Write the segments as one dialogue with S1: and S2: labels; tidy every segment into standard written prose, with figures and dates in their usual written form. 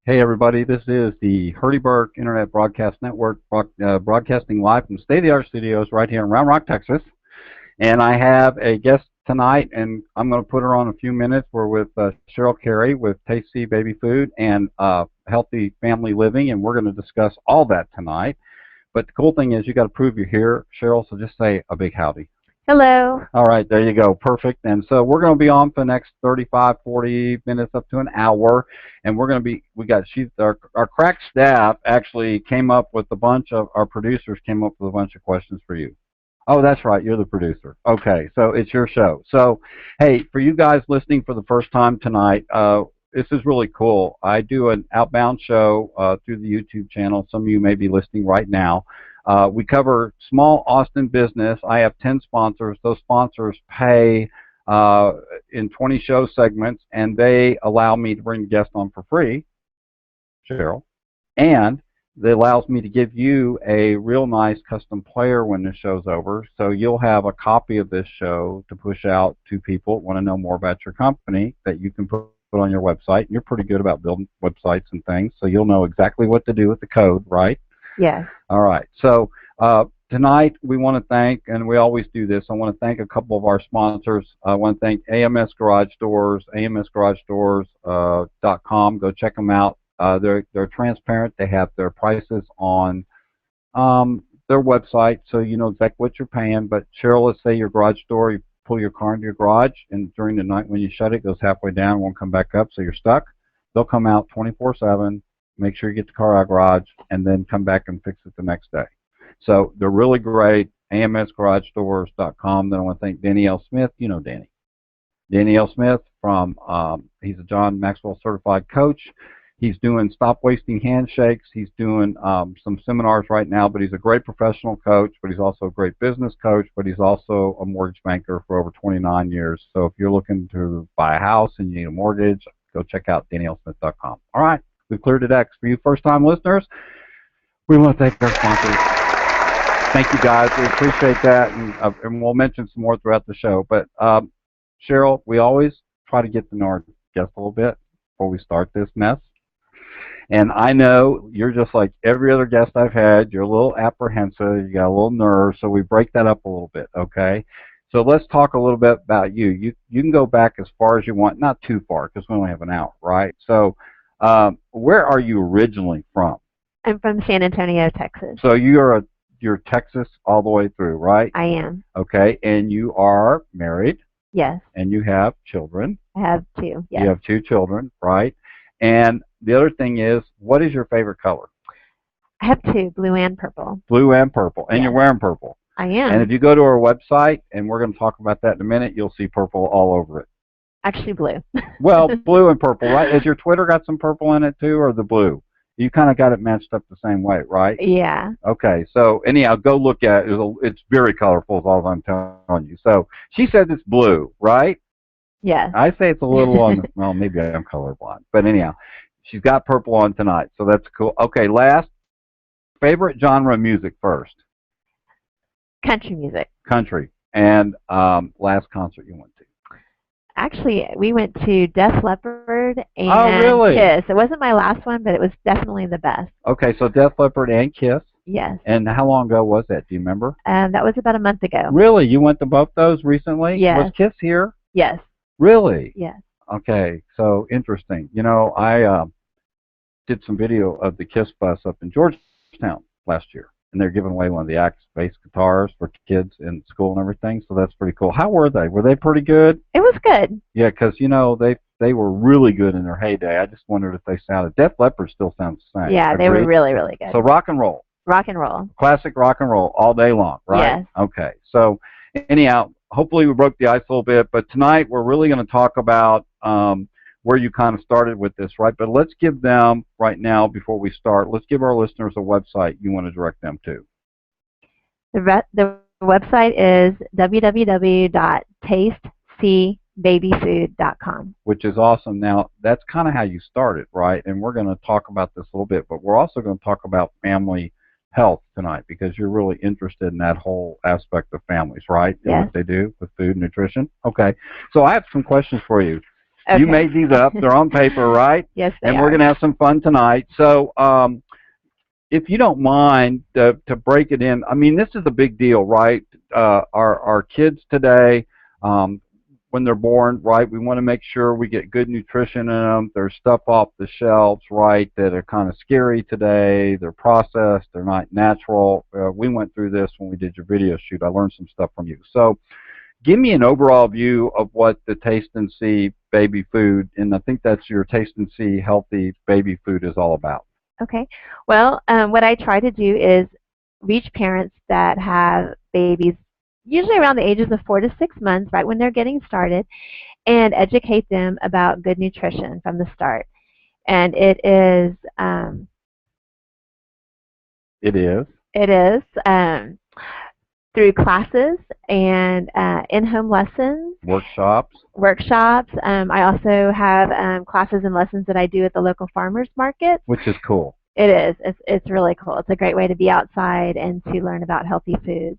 S1: Hey everybody, this is the Hurdy Burke Internet Broadcast Network broadcasting live from state-of-the-art studios right here in Round Rock, Texas. And I have a guest tonight, and I'm going to put her on in a few minutes. We're with Cheryl Carey with Tasty Baby Food and Healthy Family Living, and we're going to discuss all that tonight. But the cool thing is you got to prove you're here, Cheryl, so just say a big howdy.
S2: Hello.
S1: All right, there you go. Perfect. And so we're going to be on for the next 35, 40 minutes up to an hour. And we're going to be, our crack staff actually came up with a bunch of, our producers came up with a bunch of questions for you. Oh, that's right. You're the producer. Okay, so it's your show. So, hey, for you guys listening for the first time tonight, this is really cool. I do an outbound show through the YouTube channel. Some of you may be listening right now. We cover small Austin business. I have 10 sponsors. Those sponsors pay in 20 show segments, and they allow me to bring guests on for free, Cheryl, and it allows me to give you a real nice custom player when the show's over. So you'll have a copy of this show to push out to people that want to know more about your company that you can put on your website. You're pretty good about building websites and things, so you'll know exactly what to do with the code, right?
S2: Yes.
S1: All right. So tonight we want to thank, and we always do this, I want to thank a couple of our sponsors. I want to thank AMS Garage Doors, amsgaragedoors.com. Go check them out. They're transparent. They have their prices on their website, so you know exactly what you're paying. But Cheryl, let's say your garage door, you pull your car into your garage, and during the night when you shut it goes halfway down, won't come back up, so you're stuck. They'll come out 24/7. Make sure you get the car out of the garage, and then come back and fix it the next day. So they're really great. amsgaragedoors.com. Then I want to thank Danny L. Smith. You know Danny. Danny L. Smith from, he's a John Maxwell certified coach. He's doing Stop Wasting Handshakes. He's doing some seminars right now, but he's a great professional coach, but he's also a great business coach, but he's also a mortgage banker for over 29 years. So if you're looking to buy a house and you need a mortgage, go check out DannyLSmith.com. All right. We've cleared the decks. For you first-time listeners, we want to thank our sponsors. Thank you, guys. We appreciate that, and we'll mention some more throughout the show. But, Cheryl, we always try to get to know our guests a little bit before we start this mess. And I know you're just like every other guest I've had. You're a little apprehensive. You got a little nerve, so we break that up a little bit, okay? So let's talk a little bit about you. You can go back as far as you want, not too far because we only have an hour, right? So where are you originally from?
S2: I'm from San Antonio, Texas.
S1: So you're Texas all the way through, right?
S2: I am.
S1: Okay, and you are married?
S2: Yes.
S1: And you have children?
S2: I have two, yes.
S1: You have two children, right? And the other thing is, what is your favorite color?
S2: I have two, blue and purple.
S1: Blue and purple, and
S2: yes.
S1: You're wearing purple.
S2: I am.
S1: And if you go to our website, and we're going to talk about that in a minute, you'll see purple all over it.
S2: Actually, blue.
S1: Well, blue and purple, right? Has your Twitter got some purple in it too, or the blue? You kind of got it matched up the same way, right?
S2: Yeah.
S1: Okay, so anyhow, go look at it. It's very colorful is all I'm telling you. So she said it's blue, right?
S2: Yes.
S1: I say it's a little on, well, maybe I'm colorblind. But anyhow, she's got purple on tonight, so that's cool. Okay, last, favorite genre of music first?
S2: Country music.
S1: Country. And last concert you went to?
S2: Actually, we went to Def Leppard and
S1: really?
S2: Kiss. It wasn't my last one, but it was definitely the best.
S1: Okay, so Def Leppard and Kiss?
S2: Yes.
S1: And how long ago was that? Do you remember?
S2: That was about a month ago.
S1: Really? You went to both those recently?
S2: Yes.
S1: Was Kiss here?
S2: Yes.
S1: Really?
S2: Yes.
S1: Okay, so interesting. You know, I did some video of the Kiss bus up in Georgetown last year, and they're giving away one of the Axe bass guitars for kids in school and everything, so that's pretty cool. How were they? Were they pretty good?
S2: It was good.
S1: Yeah, because, you know, they were really good in their heyday. I just wondered if they sounded. Def Leppard still sounds the same.
S2: Yeah, they were really, really good.
S1: So rock and roll.
S2: Rock and roll.
S1: Classic rock and roll all day long, right?
S2: Yes.
S1: Okay, so anyhow, hopefully we broke the ice a little bit, but tonight we're really going to talk about where you kind of started with this, right? But let's give them, right now, before we start, let's give our listeners a website you want to direct them to.
S2: The website is www.tastecbabyfood.com.
S1: Which is awesome. Now, that's kind of how you started, right? And we're going to talk about this a little bit, but we're also going to talk about family health tonight because you're really interested in that whole aspect of families, right?
S2: Yes.
S1: And what they do with food and nutrition. Okay. So I have some questions for you. You
S2: Okay.
S1: made these up. They're on paper, right?
S2: Yes, they
S1: And we're
S2: are.
S1: going to have some fun tonight. So, if you don't mind to break it in, I mean, this is a big deal, right? Our kids today, um, when they're born, right? We want to make sure we get good nutrition in them. There's stuff off the shelves, right, that are kind of scary today. They're processed. They're not natural. We went through this when we did your video shoot. I learned some stuff from you. So, give me an overall view of what the Taste and See baby food, and I think that's your Taste and See healthy baby food is all about.
S2: Okay. Well, what I try to do is reach parents that have babies usually around the ages of 4 to 6 months, right when they're getting started, and educate them about good nutrition from the start. And
S1: It is.
S2: it is through classes and in-home lessons,
S1: Workshops,
S2: workshops. I also have classes and lessons that I do at the local farmers markets.
S1: which is cool.
S2: It is. It's really cool. It's a great way to be outside and to learn about healthy foods.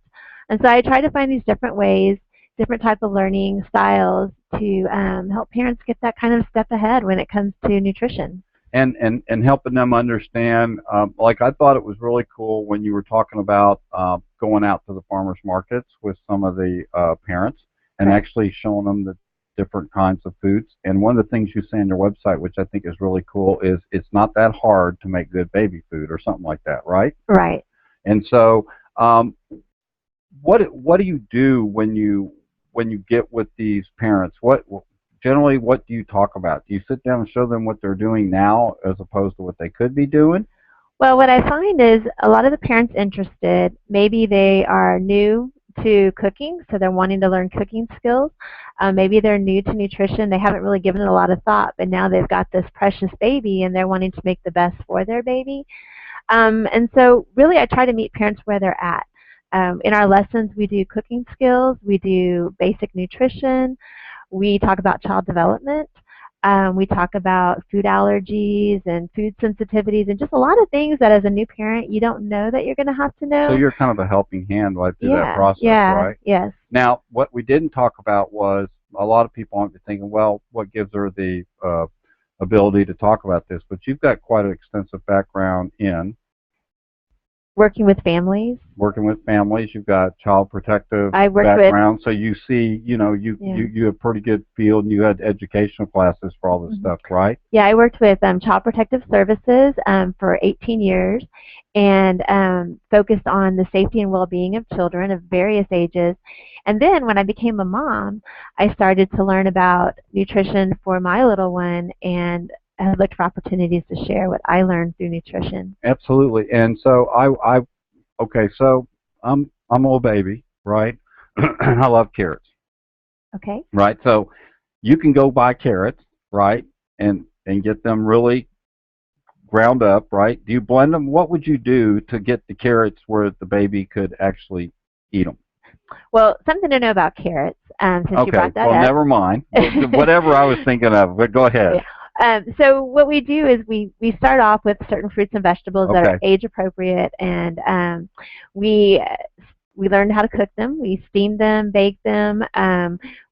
S2: And so I try to find these different ways, different type of learning styles to help parents get that kind of step ahead when it comes to nutrition.
S1: And helping them understand. Like I thought it was really cool when you were talking about going out to the farmers markets with some of the parents and
S2: Right.
S1: actually showing them the different kinds of foods. And one of the things you say on your website, which I think is really cool, is it's not that hard to make good baby food or something like that, right?
S2: Right.
S1: And so, um, what do you do when you get with these parents? What generally what do you talk about? Do you sit down and show them what they're doing now as opposed to what they could be doing?
S2: Well, what I find is a lot of the parents interested, maybe they are new to cooking, so they're wanting to learn cooking skills. Maybe they're new to nutrition. They haven't really given it a lot of thought, but now they've got this precious baby and they're wanting to make the best for their baby. And so really I try to meet parents where they're at. In our lessons, we do cooking skills, we do basic nutrition, we talk about child development. We talk about food allergies and food sensitivities and just a lot of things that as a new parent you don't know that you're going to have to
S1: So
S2: know.
S1: you're kind of a helping hand right through that
S2: Yeah,
S1: process,
S2: yeah,
S1: right?
S2: yes.
S1: Now, what we didn't talk about was a lot of people aren't thinking, well, what gives her the ability to talk about this? But you've got quite an extensive background in
S2: Working with families.
S1: working with families. You've got child protective
S2: I worked with,
S1: background, so you see,
S2: yeah.
S1: you have pretty good field, and you had educational classes for all this
S2: Mhm.
S1: stuff, right?
S2: Yeah, I worked with Child Protective Services for 18 years and focused on the safety and well-being of children of various ages. And then when I became a mom, I started to learn about nutrition for my little one and I looked for opportunities to share what I learned through nutrition.
S1: Absolutely. And so okay, so I'm a little baby, right? I love carrots,
S2: Okay?
S1: right? So you can go buy carrots, right, and get them really ground up, right? Do you blend them? What would you do to get the carrots where the baby could actually eat them?
S2: Well, something to know about carrots, since you
S1: Okay,
S2: brought that
S1: well,
S2: up.
S1: never mind. Whatever I was thinking of, but go ahead.
S2: Yeah. So what we do is we start off with certain fruits and vegetables that are
S1: Okay,
S2: age appropriate, and we we learn how to cook them. We steam them, bake them.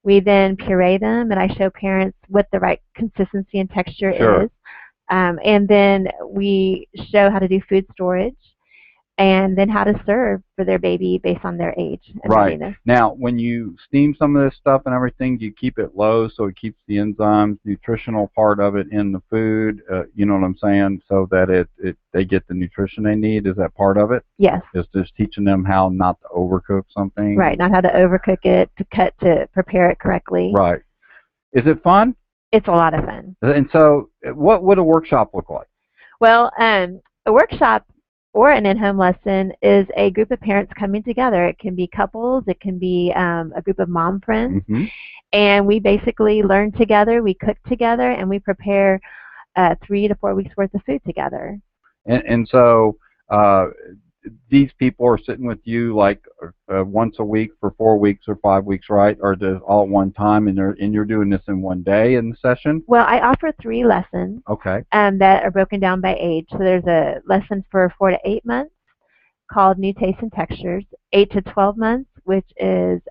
S2: We then puree them, and I show parents what the right consistency and texture
S1: sure.
S2: is. And then we show how to do food storage, and then how to serve for their baby based on their age and
S1: Right.
S2: readiness.
S1: Now, when you steam some of this stuff and everything, do you keep it low so it keeps the enzymes, nutritional part of it in the food? You know what I'm saying? So that they get the nutrition they need. Is that part of it?
S2: Yes.
S1: Is just teaching them how not to overcook something?
S2: Right. Not how to overcook it, to prepare it correctly.
S1: Right. Is it fun?
S2: It's a lot of fun.
S1: And so, what would a workshop look like?
S2: Well, a workshop or an in-home lesson is a group of parents coming together. It can be couples, it can be a group of mom friends,
S1: Hmm.
S2: and we basically learn together, we cook together, and we prepare 3 to 4 weeks worth of food together.
S1: And so, uh, these people are sitting with you like once a week for 4 weeks or 5 weeks, right? Or just all at one time, and you're doing this in one day in the session.
S2: Well, I offer 3 lessons
S1: Okay.
S2: that are broken down by age. So there's a lesson for 4 to 8 months called New Tastes and Textures. 8 to 12 months which is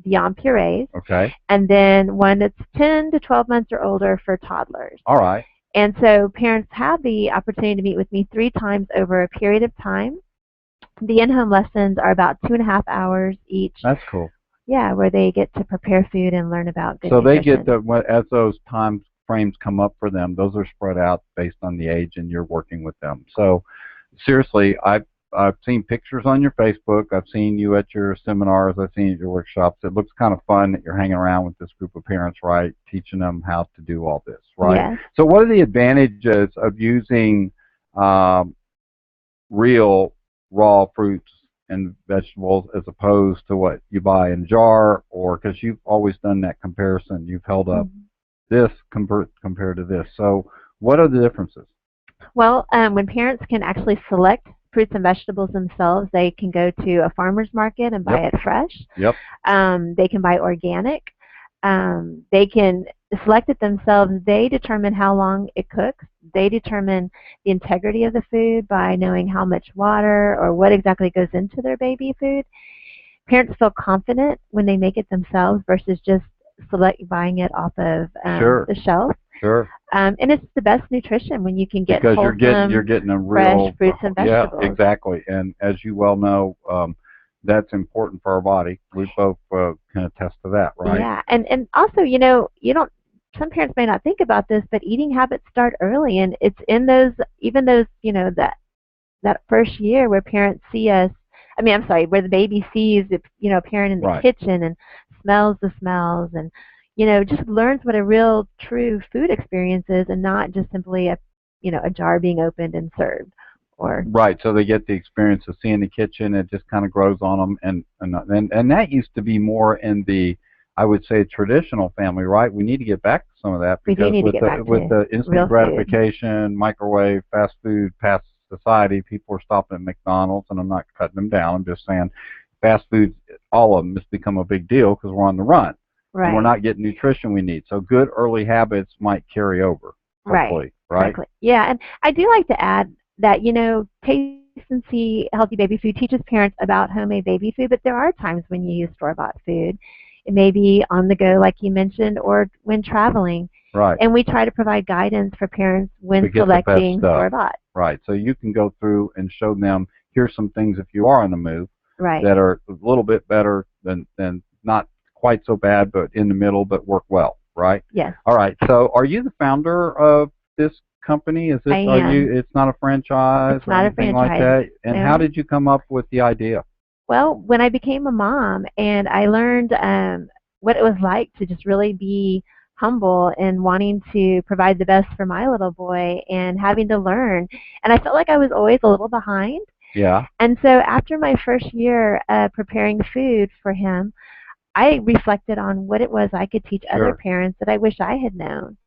S2: beyond purees,
S1: Okay.
S2: and then one that's 10 to 12 months or older for toddlers.
S1: All right.
S2: And so parents have the opportunity to meet with me 3 times over a period of time. The in-home lessons are about 2.5 hours each.
S1: That's cool.
S2: Yeah, where they get to prepare food and learn about good
S1: So they get
S2: nutrition.
S1: as those time frames come up for them, those are spread out based on the age, and you're working with them. So seriously, I've seen pictures on your Facebook. I've seen you at your seminars. I've seen you at your workshops. It looks kind of fun that you're hanging around with this group of parents, right? Teaching them how to do all this, right?
S2: Yes.
S1: So what are the advantages of using um, real raw fruits and vegetables as opposed to what you buy in a jar, or because you've always done that comparison, you've held up
S2: Mhm.
S1: this compared to this. So what are the differences?
S2: Well, when parents can actually select fruits and vegetables themselves, they can go to a farmer's market and buy
S1: Yep.
S2: it fresh.
S1: Yep.
S2: They can buy organic. They can select it themselves. They determine how long it cooks. They determine the integrity of the food by knowing how much water or what exactly goes into their baby food. Parents feel confident when they make it themselves versus just buying it off of
S1: Sure.
S2: the shelf.
S1: Sure.
S2: And it's the best nutrition when you can get
S1: Because you're
S2: wholesome,
S1: getting a
S2: fresh
S1: real,
S2: fruits and
S1: yeah,
S2: vegetables.
S1: exactly. And as you well know, that's important for our body. We both can attest to that, right?
S2: Yeah, and also, you don't. Some parents may not think about this, but eating habits start early, and it's in those, even those, that first year where parents see us. I mean, I'm sorry, where the baby sees, a parent in the
S1: Right.
S2: kitchen and smells the smells, and just learns what a real, true food experience is, and not just simply a jar being opened and served, or
S1: Right, so they get the experience of seeing the kitchen. It just kind of grows on them, and that used to be more in the, I would say, traditional family, right? We need to get back to some of that
S2: we do
S1: because
S2: need to
S1: with
S2: get back
S1: with
S2: to
S1: the instant
S2: real food.
S1: gratification, microwave, fast food, past society, people are stopping at McDonald's, and I'm not cutting them down. I'm just saying, fast food, all of them, has become a big deal because we're on the run and we're
S2: Right.
S1: not getting nutrition we need. So good early habits might carry over,
S2: Right.
S1: hopefully, right?
S2: Exactly. Yeah, and I do like to add that, Taste and See Healthy Baby Food teaches parents about homemade baby food, but there are times when you use store-bought food. It may be on the go, like you mentioned, or when traveling.
S1: Right.
S2: And we try to provide guidance for parents
S1: To
S2: when
S1: get the best
S2: selecting
S1: stuff.
S2: store-bought.
S1: Right. So you can go through and show them, here's some things if you are on the move
S2: Right.
S1: that are a little bit better than not quite so bad, but in the middle, but work well. Right.
S2: Yes,
S1: All right. So are you the founder of this company? Is
S2: I
S1: it, are
S2: am.
S1: you, it's not a franchise
S2: It's
S1: or
S2: not a
S1: anything like
S2: franchise.
S1: that? And how
S2: No.
S1: did you come up with the idea?
S2: Well, when I became a mom and I learned what it was like to just really be humble and wanting to provide the best for my little boy and having to learn. And I felt like I was always a little behind.
S1: Yeah.
S2: And so after my first year preparing food for him, I reflected on what it was I could teach other
S1: Sure.
S2: parents that I wish I had known.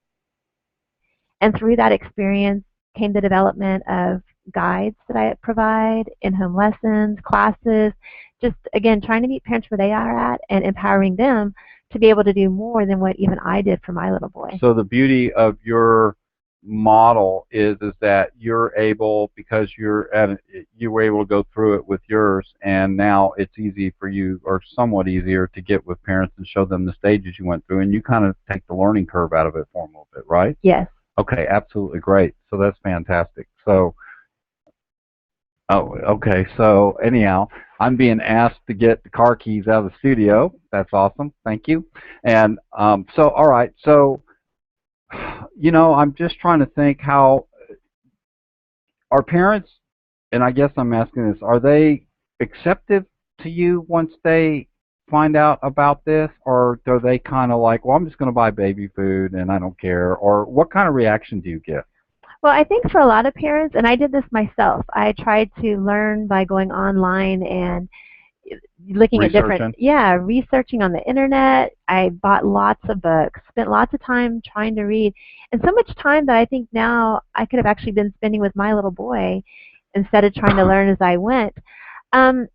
S2: And through that experience came the development of guides that I provide, in-home lessons, classes, just again trying to meet parents where they are at and empowering them to be able to do more than what even I did for my little boy.
S1: So the beauty of your model is that you're able, because you were able to go through it with yours, and now it's easy for you, or somewhat easier, to get with parents and show them the stages you went through, and you kind of take the learning curve out of it for them a little bit, right?
S2: Yes.
S1: Okay, absolutely great. So that's fantastic. So, oh, okay. So anyhow, I'm being asked to get the car keys out of the studio. That's awesome. Thank you. And so, all right. So, I'm just trying to think how our parents, and I guess I'm asking this, are they acceptive to you once they find out about this, or are they kind of like, well, I'm just going to buy baby food and I don't care, or what kind of reaction do you get?
S2: Well, I think for a lot of parents, and I did this myself, I tried to learn by going online and looking at different,
S1: Researching?
S2: yeah, researching on the internet. I bought lots of books, spent lots of time trying to read, and so much time that I think now I could have actually been spending with my little boy instead of trying to learn as I went. And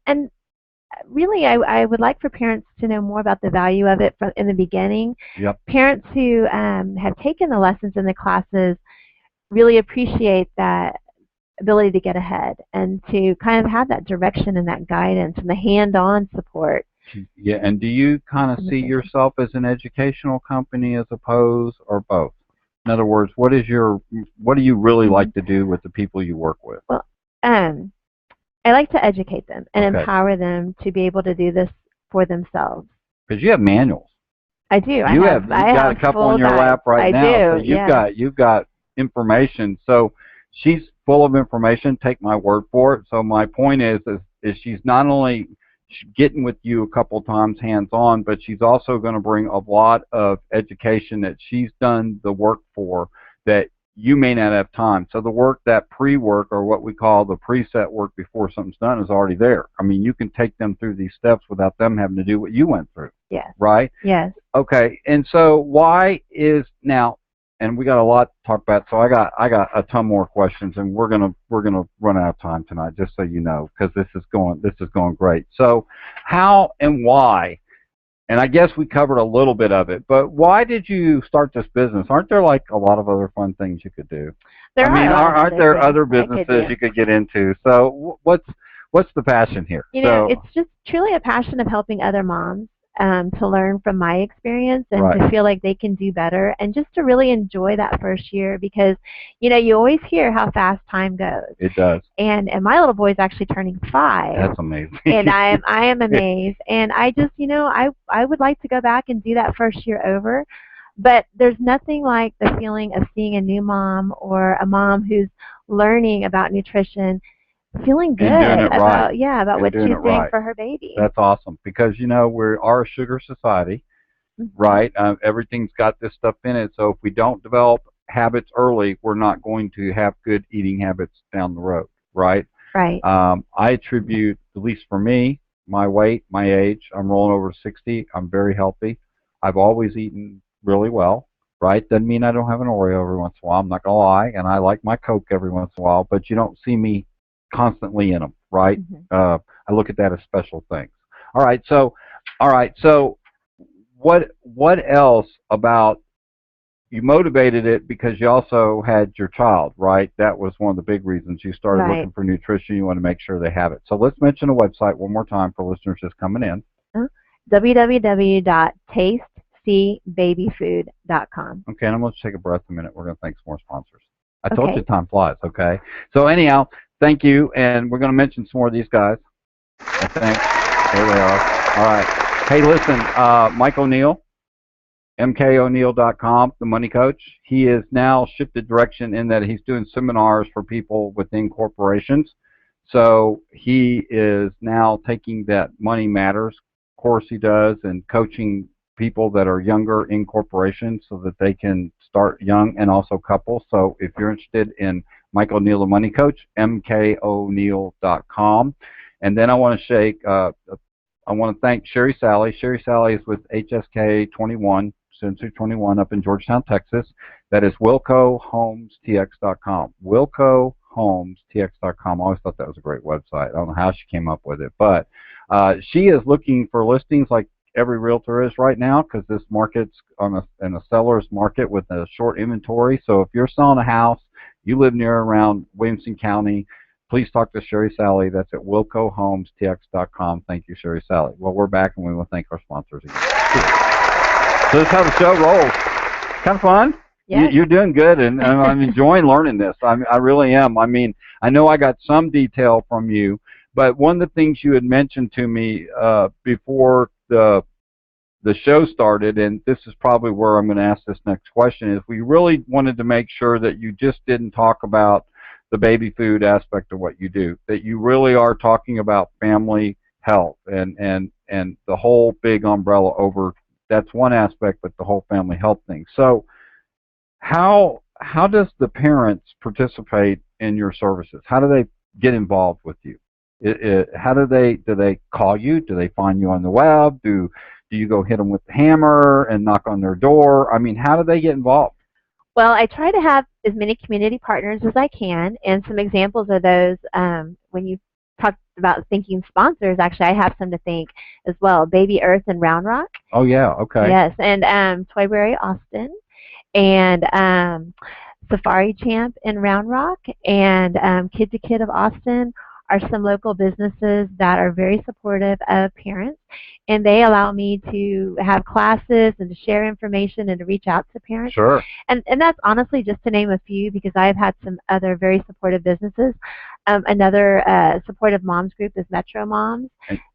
S2: really, I would like for parents to know more about the value of it from in the beginning.
S1: Yep.
S2: Parents who have taken the lessons in the classes really appreciate that ability to get ahead and to kind of have that direction and that guidance and the hand-on support.
S1: Yeah, and do you kind of
S2: in
S1: see
S2: nutrition.
S1: yourself as an educational company as opposed, or both? In other words, what do you really
S2: Hmm.
S1: like to do with the people you work with?
S2: Well, um, I like to educate them and
S1: Okay,
S2: empower them to be able to do this for themselves.
S1: because you have manuals.
S2: I do. I
S1: You
S2: have
S1: have
S2: I
S1: you got a
S2: have
S1: couple in
S2: full
S1: your
S2: guides.
S1: lap right
S2: I
S1: now, so
S2: do. Yes.
S1: you've got information. So she's full of information. Take my word for it. So my point is she's not only getting with you a couple times hands on, but she's also going to bring a lot of education that she's done the work for that you may not have time. So the work, that pre-work, or what we call the preset work before something's done, is already there. I mean, you can take them through these steps without them having to do what you went through,
S2: Yes.
S1: right?
S2: Yes.
S1: Okay, and so why is now, and we got a lot to talk about. So I got a ton more questions, and we're gonna run out of time tonight, just so you know, because this is going great. So how and why? And I guess we covered a little bit of it, but why did you start this business? Aren't there like a lot of other fun things you could do?
S2: There
S1: I
S2: are
S1: mean,
S2: a lot of
S1: aren't
S2: other
S1: there
S2: things
S1: other
S2: I could
S1: businesses
S2: do.
S1: you could get into? So what's the passion here?
S2: You know,
S1: So
S2: it's just truly a passion of helping other moms to learn from my experience and
S1: right,
S2: to feel like they can do better and just to really enjoy that first year because, you always hear how fast time goes.
S1: it does.
S2: And my little boy is actually turning 5,
S1: That's amazing.
S2: and I am amazed. And I just, I would like to go back and do that first year over. But there's nothing like the feeling of seeing a new mom or a mom who's learning about nutrition feeling
S1: And doing
S2: good
S1: it right.
S2: about
S1: And
S2: what
S1: doing it
S2: she's doing
S1: right.
S2: for her baby.
S1: That's awesome because we are a sugar society,
S2: Hmm.
S1: right? Everything's got this stuff in it. So if we don't develop habits early, we're not going to have good eating habits down the road, right?
S2: Right.
S1: I attribute, at least for me, my weight, my age. I'm rolling over 60. I'm very healthy. I've always eaten really well, right? Doesn't mean I don't have an Oreo every once in a while. I'm not gonna lie, and I like my Coke every once in a while, but you don't see me constantly in them, right?
S2: Hmm.
S1: I look at that as special things. All right, so, all right, so what else about you motivated it because you also had your child, right? That was one of the big reasons you started
S2: Right.
S1: looking for nutrition. You want to make sure they have it. So let's mention a website one more time for listeners just coming in.
S2: Uh, www.tastecbabyfood.com.
S1: Okay, and I'm going to take a breath a minute. We're going to thank some more sponsors. I told you
S2: Okay.
S1: time flies, okay? So anyhow, thank you, and we're going to mention some more of these guys. I think. There they are. All right. Hey, listen, Mike O'Neill, mkoneal.com, the money coach. He has now shifted direction in that he's doing seminars for people within corporations. So he is now taking that money matters course he does and coaching people that are younger in corporations so that they can start young and also couples. So if you're interested in Mike O'Neill, the money coach, mkoneal.com. And then I want to thank Sherry Sally. Sherry Sally is with HSK 21, Sensor 21 up in Georgetown, Texas. That is WilcoHomesTX.com. WilcoHomesTX.com. I always thought that was a great website. I don't know how she came up with it, but she is looking for listings like every realtor is right now because this market's in a seller's market with a short inventory. So if you're selling a house, you live near around Williamson County, please talk to Sherry Sally. That's at WilcoHomesTX.com. Thank you, Sherry Sally. Well, we're back, and we want to thank our sponsors again. So this is how the show rolls. Kind of fun.
S2: Yes.
S1: You're doing good, and I'm enjoying learning this. I really am. I mean, I know I got some detail from you, but one of the things you had mentioned to me before the show started, and this is probably where I'm going to ask this next question, is we really wanted to make sure that you just didn't talk about the baby food aspect of what you do, that you really are talking about family health and the whole big umbrella over that's one aspect, but the whole family health thing. So how does the parents participate in your services? How do they get involved with you? How do they call you? Do they find you on the web? Do you go hit them with the hammer and knock on their door? I mean, how do they get involved?
S2: Well, I try to have as many community partners as I can, and some examples of those when you talked about thinking sponsors, actually, I have some to thank as well. Baby Earth in Round Rock.
S1: Oh yeah, okay.
S2: Yes, and Toyberry Austin, and Safari Champ in Round Rock, and Kid to Kid of Austin are some local businesses that are very supportive of parents, and they allow me to have classes and to share information and to reach out to parents.
S1: Sure.
S2: And that's honestly just to name a few because I've had some other very supportive businesses. Another supportive moms group is Metro Moms.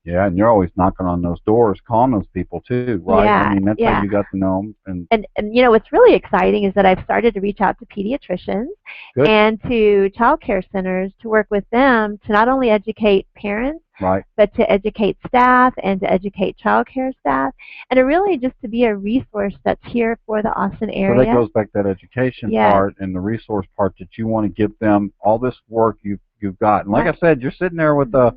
S1: Yeah, and you're always knocking on those doors, calling those people too, right? I
S2: Yeah,
S1: mean, that's how
S2: yeah.
S1: you got to know them. And
S2: And you know what's really exciting is that I've started to reach out to pediatricians
S1: good,
S2: and to child care centers to work with them to not only educate parents
S1: right?
S2: but to educate staff and to educate child care staff and to really just to be a resource that's here for the Austin
S1: So that
S2: area.
S1: goes back to that education
S2: Yes.
S1: part and the resource part that you want to give them all this work you've got. And like I
S2: Right.
S1: said, you're sitting there with a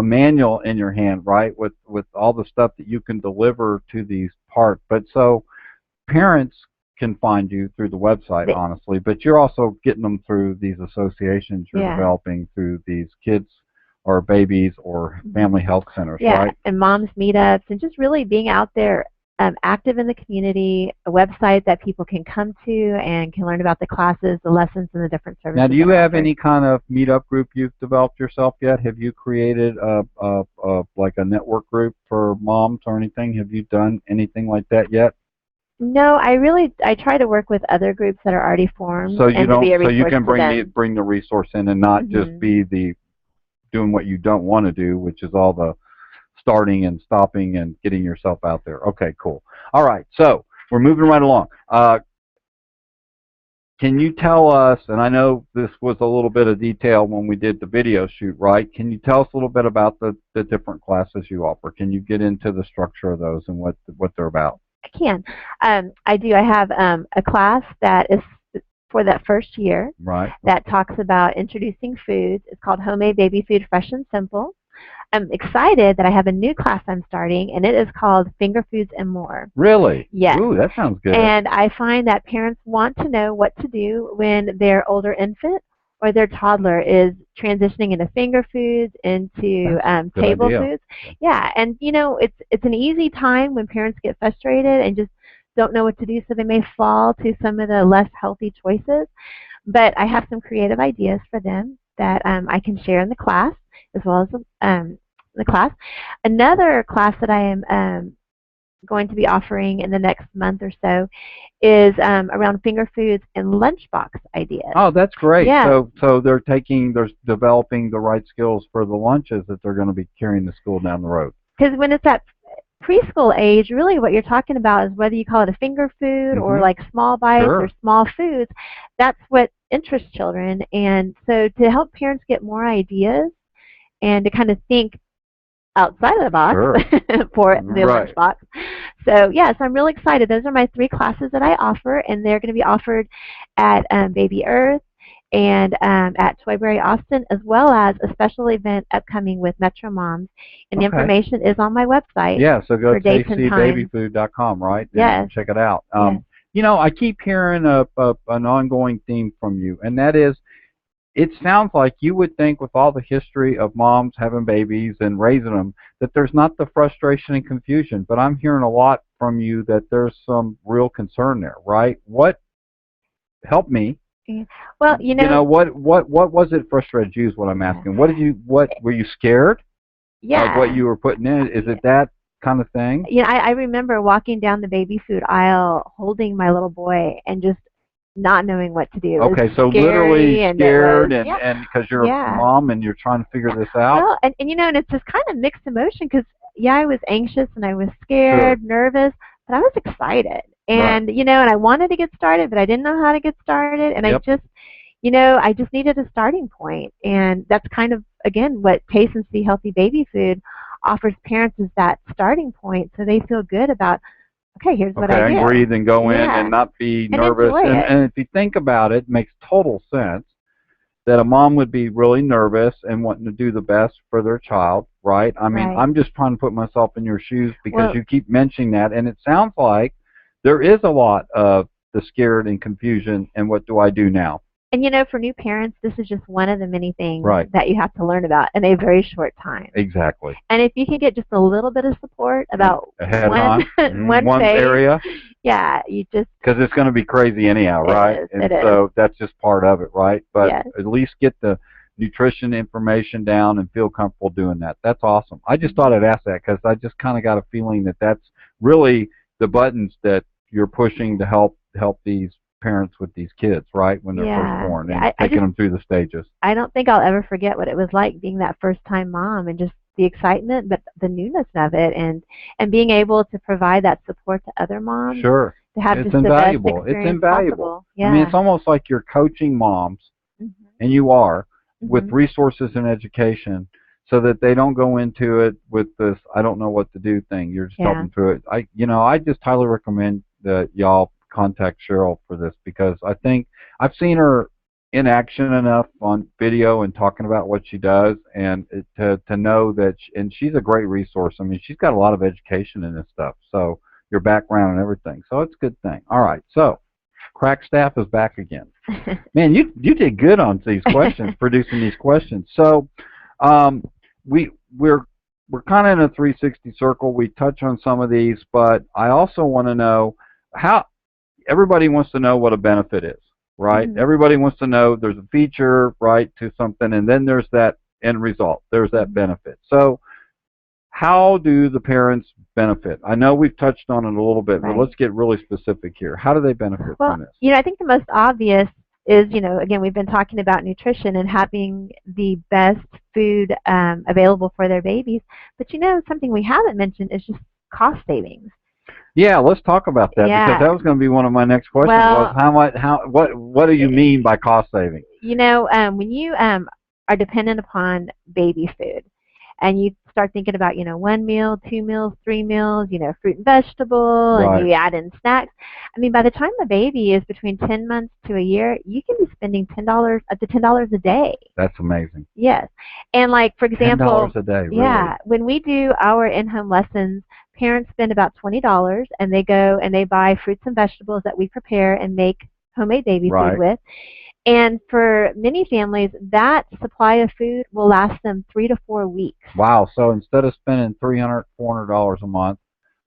S1: manual in your hand, right? With all the stuff that you can deliver to these parts. But so parents can find you through the website,
S2: The,
S1: honestly, but you're also getting them through these associations you're
S2: yeah.
S1: developing through these kids or babies or family health centers,
S2: Yeah,
S1: right?
S2: and moms meetups and just really being out there active in the community, a website that people can come to and can learn about the classes, the lessons, and the different
S1: Now,
S2: services
S1: do
S2: that
S1: you
S2: are
S1: have
S2: offered.
S1: any kind of meetup group you've developed yourself yet? Have you created like a network group for moms or anything? Have you done anything like that yet?
S2: No, I try to work with other groups that are already formed
S1: So you
S2: and to be
S1: don't,
S2: a
S1: so you
S2: resource
S1: can
S2: to them.
S1: bring the resource in and not just
S2: Hmm.
S1: be the doing what you don't want to do, which is all the starting and stopping and getting yourself out there. Okay, cool. All right, so we're moving right along. Can you tell us, and I know this was a little bit of detail when we did the video shoot, right? Can you tell us a little bit about the different classes you offer? Can you get into the structure of those and what they're about?
S2: I can. I do. I have a class that is for that first year
S1: Right.
S2: that talks about introducing foods. It's called Homemade Baby Food Fresh and Simple. I'm excited that I have a new class I'm starting, and it is called Finger Foods and More.
S1: Really?
S2: Yes.
S1: Ooh, that sounds good.
S2: And I find that parents want to know what to do when their older infant or their toddler is transitioning into finger foods, into
S1: That's a good
S2: table
S1: idea.
S2: foods. Yeah, and you know it's an easy time when parents get frustrated and just don't know what to do, so they may fall to some of the less healthy choices. But I have some creative ideas for them that I can share in the class as well as the class. Another class that I am going to be offering in the next month or so is around finger foods and lunchbox ideas.
S1: Oh, that's great.
S2: Yes,
S1: So they're developing the right skills for the lunches that they're going to be carrying to school down the road.
S2: because when it's at preschool age, really what you're talking about is whether you call it a finger food or
S1: Mm-hmm.
S2: like small bites or
S1: Sure.
S2: small foods, that's what interests children. And so to help parents get more ideas and to kind of think outside of the box
S1: Sure.
S2: for the
S1: Right.
S2: lunchbox. So yes, I'm really excited. Those are my 3 classes that I offer, and they're going to be offered at Baby Earth and at Toyberry Austin, as well as a special event upcoming with Metro Moms. And the
S1: Okay.
S2: information is on my website
S1: Yeah, so go
S2: for
S1: to
S2: dates and times.
S1: tasttybabyfood.com, right, and
S2: Yes,
S1: check it out.
S2: yes.
S1: I keep hearing an ongoing theme from you, and that is, it sounds like you would think with all the history of moms having babies and raising them that there's not the frustration and confusion, but I'm hearing a lot from you that there's some real concern there, right? What help me?
S2: Yeah. Well,
S1: What was it frustrated you is what I'm
S2: yeah,
S1: asking. What were you scared of what
S2: yeah.
S1: you were putting in? Is it that kind of thing?
S2: I remember walking down the baby food aisle holding my little boy and just not knowing what to do. It was
S1: Okay, so literally
S2: scary and it was,
S1: scared
S2: yeah,
S1: and because you're a
S2: yeah,
S1: mom and you're trying to figure
S2: yeah.
S1: this out.
S2: Well, and and it's just kind of mixed emotion because, yeah, I was anxious and I was
S1: Sure.
S2: scared, nervous, but I was excited.
S1: Right.
S2: And I wanted to get started, but I didn't know how to get started. And
S1: Yep.
S2: I just needed a starting point. And that's kind of, again, what Taste and See Healthy Baby Food offers parents is that starting point so they feel good about, okay, here's what
S1: Okay,
S2: I
S1: I can
S2: do.
S1: breathe and go in and
S2: Yeah,
S1: not be
S2: and
S1: nervous.
S2: enjoy it.
S1: And if you think about it, it makes total sense that a mom would be really nervous and wanting to do the best for their child, right? I mean,
S2: Right.
S1: I'm just trying to put myself in your shoes because
S2: Well,
S1: you keep mentioning that, and it sounds like there is a lot of the scared and confusion and what do I do now?
S2: and for new parents, this is just one of the many things
S1: Right.
S2: that you have to learn about in a very short time.
S1: Exactly.
S2: And if you can get just a little bit of support
S1: And
S2: about
S1: ahead of
S2: one
S1: time,
S2: one
S1: one
S2: phase,
S1: area,
S2: yeah, you just
S1: because it's going to be crazy anyhow,
S2: it
S1: right?
S2: is.
S1: And
S2: It is.
S1: so that's just part of it, right? But
S2: Yes.
S1: at least get nutrition information down and feel comfortable doing that. That's awesome. I just thought I'd ask that because I just kind of got a feeling that that's really the buttons that you're pushing to help these parents with these kids, right, when they're first
S2: Yeah.
S1: born, and
S2: I
S1: taking
S2: just
S1: them through the stages.
S2: I don't think I'll ever forget what it was like being that first time mom and just the excitement, but the newness of it, and being able to provide that support to other moms
S1: Sure.
S2: to have
S1: It's
S2: just the best
S1: invaluable. It's
S2: experience
S1: invaluable.
S2: possible.
S1: I mean, it's
S2: Yeah.
S1: almost like you're coaching moms,
S2: Mhm.
S1: and you are, with
S2: Mhm.
S1: resources and education so that they don't go into it with this I don't know what to do thing. You're just
S2: Yeah.
S1: helping through it. I just highly recommend that y'all contact Cheryl for this because I think I've seen her in action enough on video and talking about what she does and to know that and she's a great resource. I mean, she's got a lot of education in this stuff. So your background and everything. So it's a good thing. All right. So Crack Staff is back again. Man, you did good on these questions, producing these questions. So, um, we we're kind of in a 360 circle. We touch on some of these, but I also want to know how everybody wants to know what a benefit is, right?
S2: Mhm.
S1: Everybody wants to know there's a feature, right, to something, and then there's that end result. There's that
S2: Mhm.
S1: benefit. So, how do the parents benefit? I know we've touched on it a little bit, but
S2: Right.
S1: let's get really specific here. How do they benefit
S2: Well,
S1: from this?
S2: I think the most obvious is, again, we've been talking about nutrition and having the best food available for their babies. But something we haven't mentioned is just cost savings.
S1: Yeah, let's talk about that because
S2: Yeah.
S1: that was going to be one of my next questions was
S2: Well,
S1: how much how what do you mean by cost saving?
S2: when you are dependent upon baby food, and you start thinking about, 1 meal, 2 meals, 3 meals, fruit and vegetable, and
S1: Right.
S2: you add in snacks. I mean, by the time the baby is between 10 months to a year, you can be spending $10 up to $10 a day.
S1: That's amazing.
S2: Yes. And like, for
S1: $10
S2: example,
S1: a day, really.
S2: yeah, when we do our in-home lessons, parents spend about $20 and they go and they buy fruits and vegetables that we prepare and make homemade baby food
S1: Right.
S2: with. And for many families, that supply of food will last them 3 to 4 weeks.
S1: Wow. So instead of spending $300 $400 a month,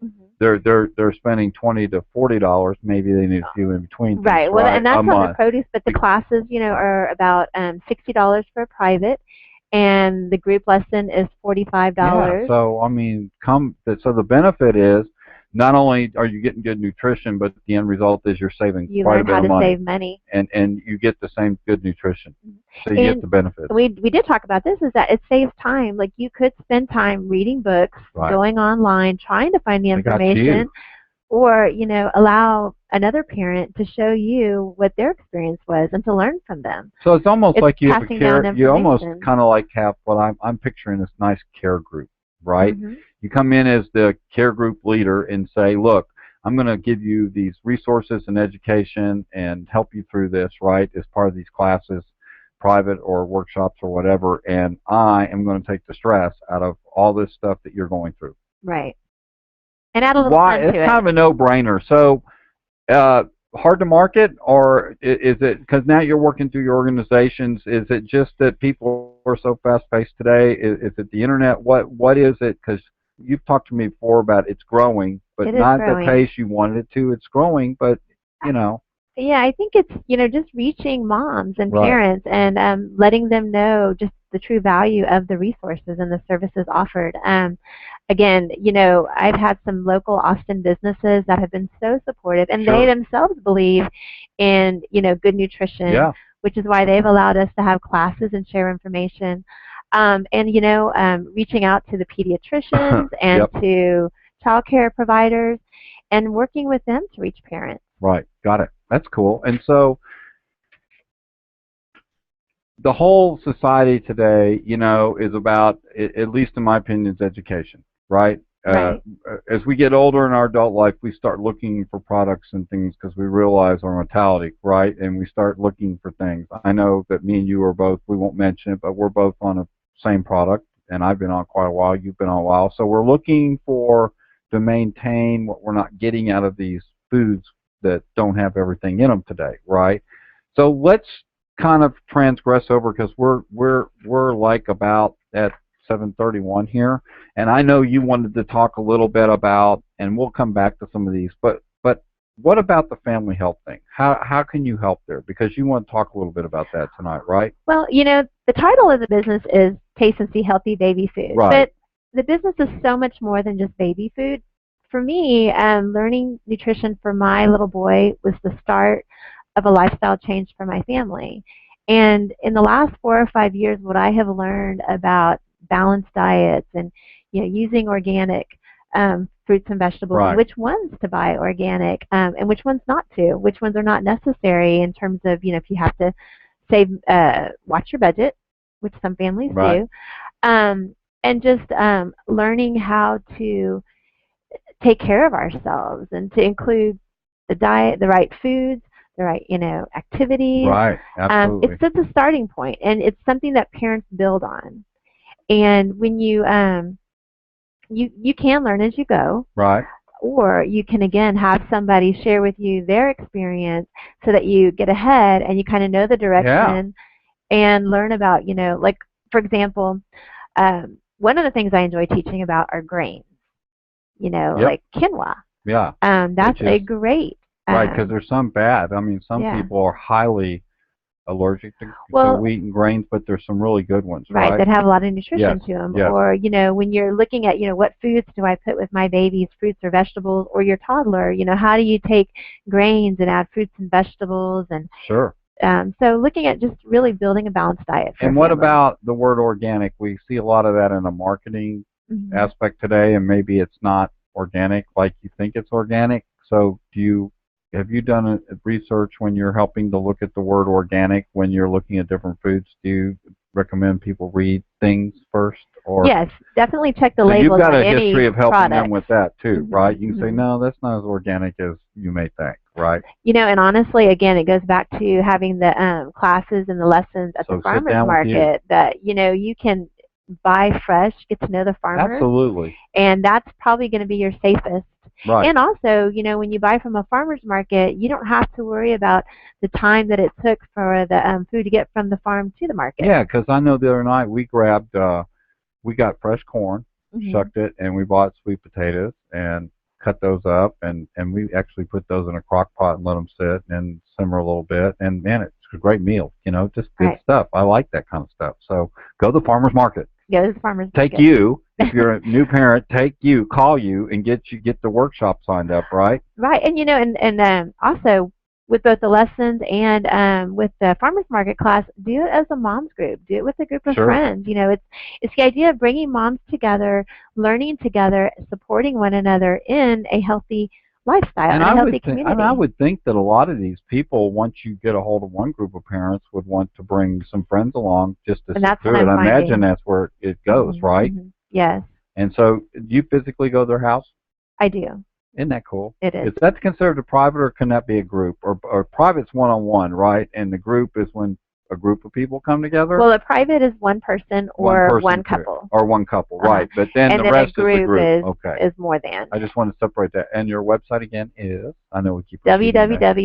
S2: Mhm.
S1: they're spending $20 to $40. Maybe they need a few in between things,
S2: Right. Well,
S1: right?
S2: and
S1: A
S2: that's on the
S1: month.
S2: produce, but the classes, are about $60 for a private, and the group lesson is
S1: Yeah,
S2: $45.
S1: so I mean, so the benefit is not only are you getting good nutrition, but the end result is you're saving
S2: You
S1: quite a
S2: learn
S1: bit
S2: how
S1: of
S2: to
S1: money,
S2: save money.
S1: and you get the same good nutrition. So you get
S2: And
S1: the benefits.
S2: we did talk about this, is that it saves time. Like, you could spend time reading books,
S1: Right.
S2: going online, trying to find the
S1: They got you.
S2: information, or allow another parent to show you what their experience was and to learn from them.
S1: So it's almost
S2: It's
S1: like you have a
S2: passing down
S1: care. You almost
S2: information.
S1: kind of like have what I'm picturing this nice care group, right?
S2: Mhm.
S1: You come in as the care group leader and say, look, I'm going to give you these resources and education and help you through this, right? As part of these classes, private or workshops or whatever, and I am going to take the stress out of all this stuff that you're going through.
S2: Right. And add a little
S1: Why?
S2: fun
S1: It's
S2: to
S1: kind
S2: it.
S1: of a no-brainer. So uh, hard to market, or is it because now you're working through your organizations? Is it just that people are so fast-paced today? Is it the internet? What is it? Because you've talked to me before about it's growing, but
S2: It is
S1: not at the
S2: growing.
S1: pace you wanted it to. It's growing, but you know,
S2: Yeah, I think it's, just reaching moms and
S1: right?
S2: parents and letting them know just the true value of the resources and the services offered. Again, I've had some local Austin businesses that have been so supportive, and they
S1: Sure.
S2: themselves believe in, good nutrition,
S1: Yeah.
S2: which is why they've allowed us to have classes and share information. And, reaching out to the pediatricians and
S1: Yep.
S2: to child care providers and working with them to reach parents.
S1: Right. Got it. That's cool. And so the whole society today, is about, at least in my opinion, is education, right? Uh,
S2: Right.
S1: as we get older in our adult life, we start looking for products and things because we realize our mortality, right? And we start looking for things. I know that me and you are both, we won't mention it, but we're both on the same product, and I've been on quite a while, you've been on a while. So we're looking for to maintain what we're not getting out of these foods that don't have everything in them today, right? So let's kind of transgress over because we're like about at 7:31 here, and I know you wanted to talk a little bit about, and we'll come back to some of these, but what about the family health thing? How can you help there? Because you want to talk a little bit about that tonight, right?
S2: Well, the title of the business is Taste and See Healthy Baby Food,
S1: Right.
S2: but the business is so much more than just baby food. For me, learning nutrition for my little boy was the start of a lifestyle change for my family. And in the last 4 or 5 years, what I have learned about balanced diets and using organic fruits and vegetables, and
S1: Right.
S2: which ones to buy organic, and which ones not to, which ones are not necessary in terms of if you have to save, watch your budget, which some families
S1: Right.
S2: do, and just learning how to take care of ourselves and to include the diet, the right foods, the right activities.
S1: Right.
S2: It's
S1: Absolutely.
S2: just a starting point, and it's something that parents build on. And when you can learn as you go,
S1: Right.
S2: or you can again have somebody share with you their experience so that you get ahead and you kind of know the
S1: Yeah.
S2: direction and learn about like, for example, one of the things I enjoy teaching about are grains,
S1: Yep.
S2: like quinoa.
S1: Yeah.
S2: That's
S1: Which is
S2: a great,
S1: right because there's some bad. I mean, some
S2: yeah.
S1: people are highly allergic to
S2: Well,
S1: wheat and grains, but there's some really good ones,
S2: right,
S1: right?
S2: that have a lot of
S1: Yes.
S2: nutrition to them.
S1: Yes.
S2: Or, when you're looking at, what foods do I put with my baby's fruits or vegetables, or your toddler, how do you take grains and add fruits and vegetables? And
S1: Sure.
S2: so looking at just really building a balanced diet for a
S1: And what
S2: family.
S1: about the word organic? We see a lot of that in the marketing
S2: Hmm.
S1: aspect today, and maybe it's not organic like you think it's organic. So, have you done research when you're helping to look at the word organic when you're looking at different foods? Do you recommend people read things first, or
S2: Yes, definitely check the
S1: so you've
S2: labels
S1: got
S2: on
S1: a history
S2: any
S1: of helping them
S2: products.
S1: with that too,
S2: Hmm.
S1: right? You can say,
S2: Hmm.
S1: no, that's not as organic as you may think, right?
S2: And honestly, again, it goes back to having the classes and the lessons at the
S1: So sit
S2: farmers
S1: down with you.
S2: market that, you can buy fresh, get to know the farmers,
S1: Absolutely.
S2: and that's probably going to be your safest.
S1: Right.
S2: And also, when you buy from a farmer's market, you don't have to worry about the time that it took for the food to get from the farm to the market.
S1: Yeah, because I know the other night we got fresh corn,
S2: Hmm.
S1: shucked it, and we bought sweet potatoes and cut those up, and we actually put those in a crock pot and let them sit and simmer a little bit. And man, it's a great meal. Just good
S2: Right.
S1: stuff. I like that kind of stuff. So go to the farmers market.
S2: Go to the farmer's
S1: Take
S2: market.
S1: you if you're a new parent. Call you, and get the workshop signed up. Right.
S2: Right, and also with both the lessons and with the farmers market class, do it as a moms group. Do it with a group of
S1: Sure.
S2: friends. It's the idea of bringing moms together, learning together, supporting one another in a healthy lifestyle
S1: And
S2: and a
S1: I
S2: healthy
S1: would think, and I
S2: community.
S1: would think that a lot of these people, once you get a hold of one group of parents, would want to bring some friends along just to
S2: And
S1: sit
S2: that's what
S1: through it.
S2: I'm
S1: I imagine
S2: finding.
S1: that's where it goes,
S2: Hmm.
S1: right?
S2: Hmm. Yes,
S1: And so, do you physically go to their house?
S2: I do.
S1: Isn't that cool?
S2: It is.
S1: Is that considered a private, or can that be a group? Or private's one-on-one, right? And the group is when a group of people come together.
S2: Well, a private is one person
S1: One
S2: or
S1: person
S2: one
S1: to,
S2: couple.
S1: or one couple,
S2: Uh-huh.
S1: right? But then
S2: And
S1: the
S2: then a
S1: rest is the
S2: group
S1: group.
S2: is
S1: Okay.
S2: is more than.
S1: I just want to separate that. And your website again is? I know we keep repeating that.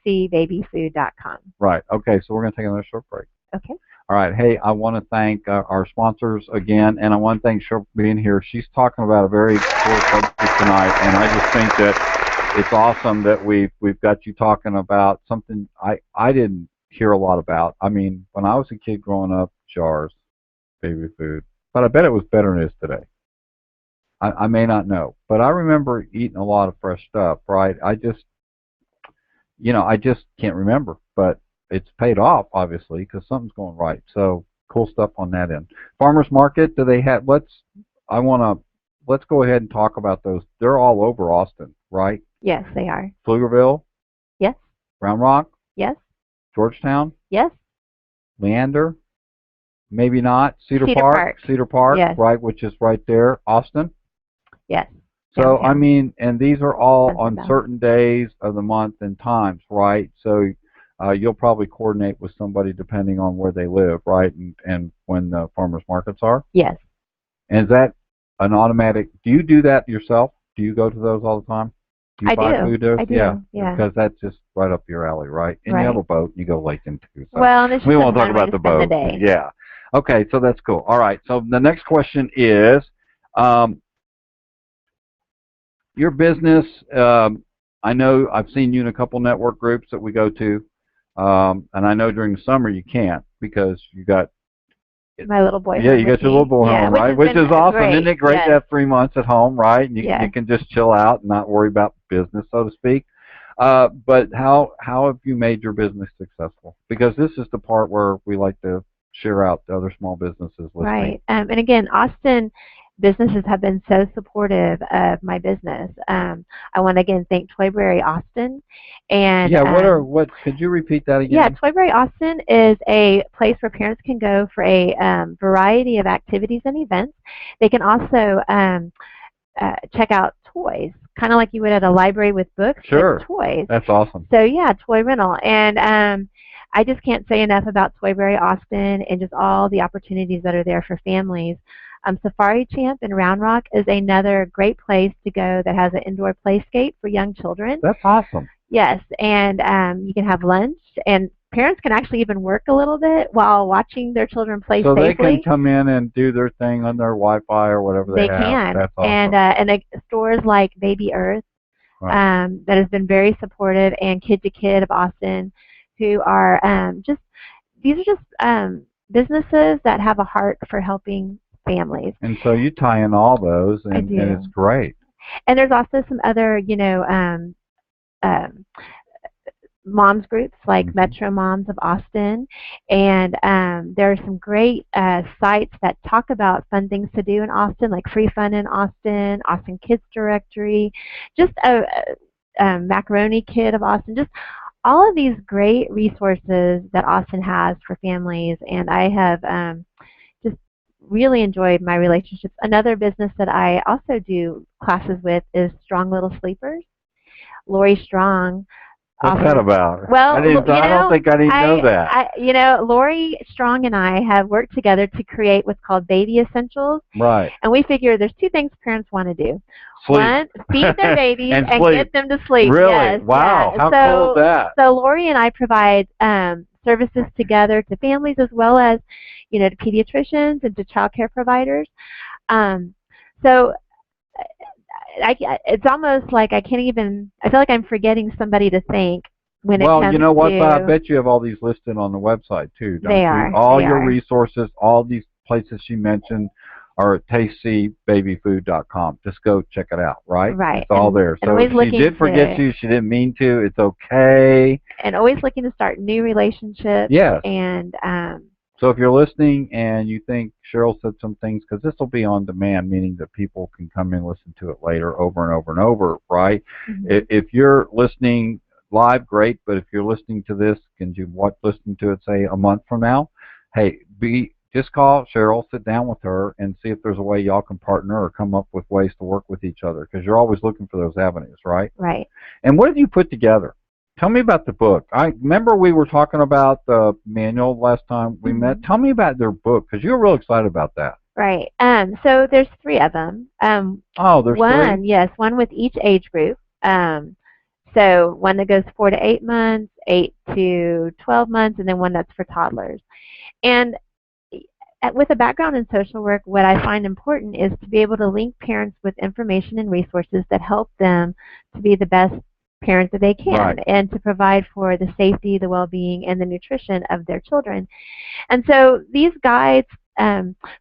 S2: www.tasteseebabyfood.com.
S1: Right. Okay. So we're going to take another short break.
S2: Okay.
S1: All right. Hey, I want to thank our sponsors again, and I want to thank Cheryl for being here. She's talking about a very cool subject tonight, and I just think that it's awesome that we've got you talking about something I didn't hear a lot about. I mean, when I was a kid growing up, jars, baby food, but I bet it was better than it is today. I may not know, but I remember eating a lot of fresh stuff. Right? I just can't remember, but it's paid off obviously because something's going right. So cool stuff on that end. Farmers market, do they have? I want to let's go ahead and talk about those. They're all over Austin, right?
S2: Yes, they are.
S1: Pflugerville,
S2: Yes.
S1: Round Rock,
S2: Yes.
S1: Georgetown,
S2: Yes.
S1: Leander, maybe not
S2: Cedar Park.
S1: Cedar Park,
S2: Yes.
S1: right, which is right there, Austin.
S2: Yes.
S1: So I
S2: Downtown.
S1: mean, and these are all
S2: Sunset
S1: on
S2: Valley.
S1: certain days of the month and times, right? So you'll probably coordinate with somebody depending on where they live, right? And when the farmers markets are.
S2: Yes.
S1: And is that an automatic? Do you do that yourself? Do you go to those all the time? Do you
S2: I
S1: buy
S2: do.
S1: food there?
S2: I
S1: Yeah,
S2: do. Yeah.
S1: because that's just right up your alley, right? And you have
S2: Right.
S1: a boat, and you go lake too. So
S2: Well, and it's
S1: we
S2: just a
S1: won't talk
S2: fun way
S1: about
S2: to
S1: the
S2: spend the
S1: boat.
S2: day.
S1: Yeah. Okay, so that's cool. All right. So the next question is, um, your business. I know I've seen you in a couple network groups that we go to, and I know during the summer you can't because you got
S2: My little boy
S1: yeah,
S2: home
S1: you
S2: with
S1: got your little
S2: me.
S1: boy
S2: Yeah,
S1: home,
S2: which
S1: right?
S2: has
S1: Which
S2: been
S1: is awesome. Isn't
S2: great.
S1: it great to
S2: Yes.
S1: have 3 months at home, right? And you
S2: Yes.
S1: can just chill out and not worry about business, so to speak. But how have you made your business successful? Because this is the part where we like to share out to other small businesses listening.
S2: Right. And again, Austin businesses have been so supportive of my business. I want to again thank Toyberry Austin. And
S1: Yeah, what could you repeat that
S2: yeah,
S1: again?
S2: Toyberry Austin is a place where parents can go for a variety of activities and events. They can also check out toys, kind of like you would at a library with books, but
S1: Sure.
S2: toys.
S1: That's awesome.
S2: So yeah, toy rental, and I just can't say enough about Toyberry Austin and just all the opportunities that are there for families. Safari Champ in Round Rock is another great place to go that has an indoor playscape for young children.
S1: That's awesome.
S2: Yes, and you can have lunch, and parents can actually even work a little bit while watching their children play
S1: So they can
S2: safely.
S1: come in and do their thing on their Wi-Fi or whatever they
S2: They
S1: have.
S2: can,
S1: That's awesome.
S2: and stores like Baby Earth
S1: Right.
S2: that has been very supportive, and Kid to Kid of Austin, who are just these are just businesses that have a heart for helping families.
S1: And so you tie in all those,
S2: I
S1: and it's
S2: do,
S1: great.
S2: and there's also some other um, moms groups like
S1: Hmm.
S2: Metro Moms of Austin, and there are some great sites that talk about fun things to do in Austin, like Free Fun in Austin, Austin Kids Directory, just a Macaroni Kid of Austin, just all of these great resources that Austin has for families, and I have just really enjoyed my relationships. Another business that I also do classes with is Strong Little Sleepers. Lori Strong
S1: What's that
S2: offers.
S1: about?
S2: Well,
S1: I don't think I didn't know that.
S2: Lori Strong and I have worked together to create what's called Baby Essentials,
S1: Right.
S2: and we figure there's two things parents want to do.
S1: Sleep.
S2: One, feed their babies
S1: And
S2: and
S1: sleep.
S2: get them to sleep.
S1: Really?
S2: Yes,
S1: Wow.
S2: yeah.
S1: How cool is
S2: So,
S1: that?
S2: so Lori and I provide services together to families as well as, to pediatricians and to child care providers. Um, so it's almost like I can't even. I feel like I'm forgetting somebody to thank when it
S1: Well, you
S2: comes
S1: know what? But I
S2: to.
S1: bet you have all these listed on the website too, don't
S2: They
S1: you?
S2: are.
S1: All
S2: They
S1: your
S2: are.
S1: resources, all these places she mentioned are at tastecbabyfood.com. Just go check it out, right?
S2: Right.
S1: It's all there.
S2: And
S1: So if
S2: always
S1: she
S2: looking
S1: did forget
S2: to
S1: you, she didn't mean to. It's okay.
S2: start new relationships
S1: Yes.
S2: and
S1: So if you're listening and you think Cheryl said some things, because this will be on demand, meaning that people can come in and listen to it later over and over and over, right?
S2: mm-hmm.
S1: If you're listening live, great. But if you're listening to this, can you listen to it, say, a month from now? Hey, just call Cheryl, sit down with her, and see if there's a way y'all can partner or come up with ways to work with each other, because you're always looking for those avenues, right?
S2: Right.
S1: And what have you put together? Tell me about the book. I remember we were talking about the manual last time we met. Tell me about their book, because you were real excited about that.
S2: Right. So there's three of them.
S1: Oh, there's
S2: One,
S1: three?
S2: yes, one with each age group. So one that goes 4 to 8 months, 8 to 12 months, and then one that's for toddlers. And with a background in social work, what I find important is to be able to link parents with information and resources that help them to be the best parents that they can,
S1: Right.
S2: and to provide for the safety, the well-being, and the nutrition of their children. And so these guides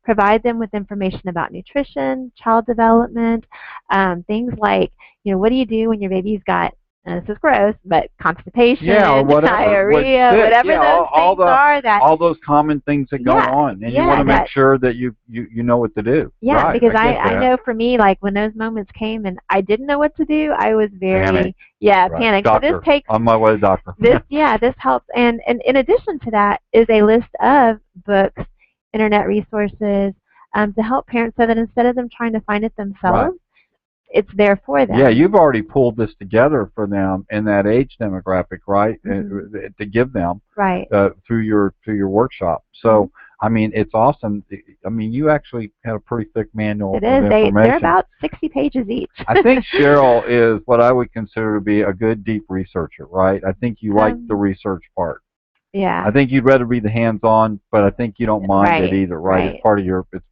S2: provide them with information about nutrition, child development, things like, what do you do when your baby's got, this is gross, but constipation,
S1: Yeah, or whatever. What's
S2: diarrhea,
S1: sick.
S2: whatever
S1: Yeah,
S2: those things are that,
S1: all those common things that go
S2: yeah,
S1: on, and you want
S2: yeah,
S1: to make
S2: that,
S1: sure that you know what to do.
S2: yeah,
S1: Right,
S2: because
S1: I get
S2: I
S1: that.
S2: know for me, like when those moments came and I didn't know what to do, I was
S1: Panic.
S2: very, yeah,
S1: Right.
S2: panicked. So this
S1: Doctor.
S2: takes
S1: On my way to doctor.
S2: this helps. And in addition to that is a list of books, internet resources to help parents so that instead of them trying to find it
S1: Right.
S2: themselves, it's there for
S1: Yeah,
S2: them.
S1: you've already pulled this together for them in that age demographic, right?
S2: Mm-hmm.
S1: To give them
S2: Right.
S1: through your workshop. So,
S2: Mm-hmm.
S1: I mean, it's awesome. I mean, you actually had a pretty thick manual
S2: It
S1: of
S2: is. They're
S1: information.
S2: about 60 pages each.
S1: I think Cheryl is what I would consider to be a good deep researcher, right? I think you like the research part.
S2: Yeah.
S1: I think you'd rather be the hands-on, but I think you don't mind it
S2: Right.
S1: either, right?
S2: Right.
S1: It's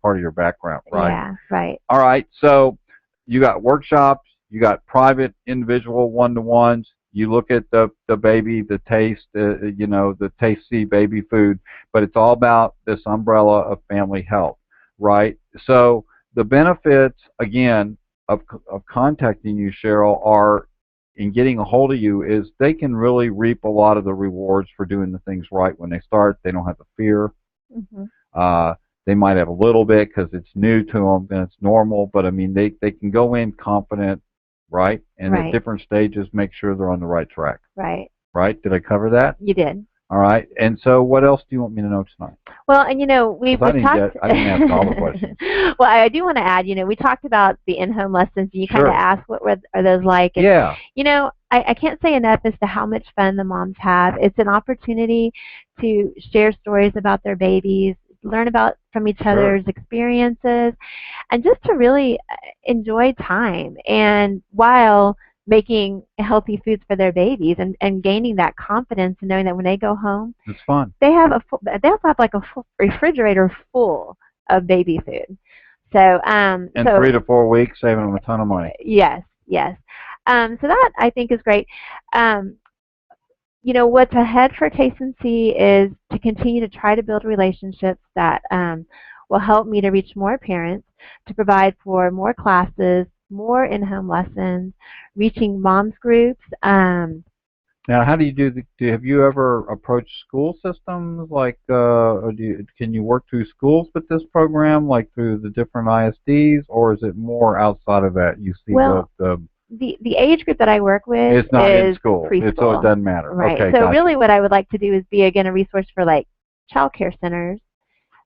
S1: part of your background, right?
S2: Yeah. Right.
S1: All right. So you got workshops, you got private, individual, one-to-ones. You look at the baby, the taste, the tasty baby food, but it's all about this umbrella of family health, right? So the benefits, again, of contacting you, Cheryl, are in getting a hold of you is they can really reap a lot of the rewards for doing the things right when they start. They don't have the fear.
S2: Hmm.
S1: Uh, they might have a little bit because it's new to them and it's normal, but I mean they can go in confident, right? And at
S2: Right.
S1: different stages, make sure they're on the right track,
S2: Right.
S1: right? Did I cover that?
S2: You did.
S1: All right. And so, what else do you want me to know tonight?
S2: Well, and we've
S1: Because
S2: we've talked.
S1: I didn't ask all the questions.
S2: Well, I do want to add. We talked about the in-home lessons. And you kind of
S1: Sure.
S2: asked are those like, and
S1: Yeah.
S2: I can't say enough as to how much fun the moms have. It's an opportunity to share stories about their babies, learn about from each
S1: Sure.
S2: other's experiences, and just to really enjoy time and while making healthy foods for their babies and gaining that confidence and knowing that when they go home
S1: It's fun.
S2: they also have like a full refrigerator full of baby food. So
S1: In 3 to 4 weeks, saving them a ton of money.
S2: yes, yes. So that I think is great. Um, what's ahead for Taste and See is to continue to try to build relationships that will help me to reach more parents, to provide for more classes, more in-home lessons, reaching moms groups.
S1: Now, how do you have you ever approached school systems like, or can you work through schools with this program, like through the different ISDs, or is it more outside of that? You see
S2: Well, the age group that I work with
S1: it's not in
S2: is
S1: school, so it
S2: preschool.
S1: doesn't matter.
S2: Right.
S1: Okay,
S2: So
S1: gotcha.
S2: really what I would like to do is be again a resource for like child care centers